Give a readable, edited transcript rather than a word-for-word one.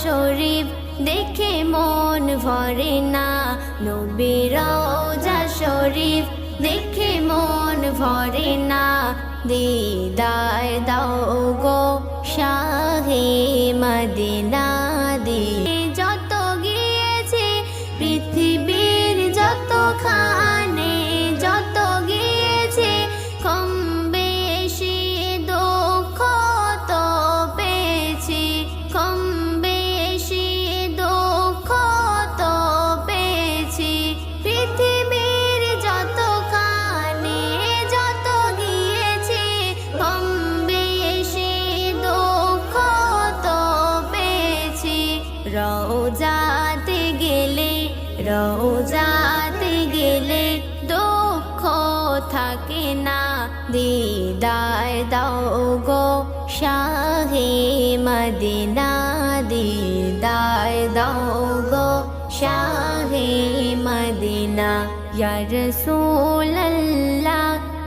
শরীফ দেখে মন ভরে না, নবীর রওজা শরীফ দেখে মন ভরে না। দিদার দাও গো শাহে মদিনা, দিয়ে যত গিয়েছে পৃথিবীর যত খানে, যত গিয়েছে কম বেশি দুঃখ তো পেয়েছি, কম বেশি দুঃখ তো পেয়েছি। পৃথিবীর যত খানে যত গিয়েছে কম বেশি দুঃখ তো পেয়েছি। রওজাতে গেলে, রওজাতে গেলে দুঃখ থাকে না। দিদার দাও গো শাহে মদিনা, দিদার দাও গো শাহে মদিনা। ইয়া রাসূলুল্লাহ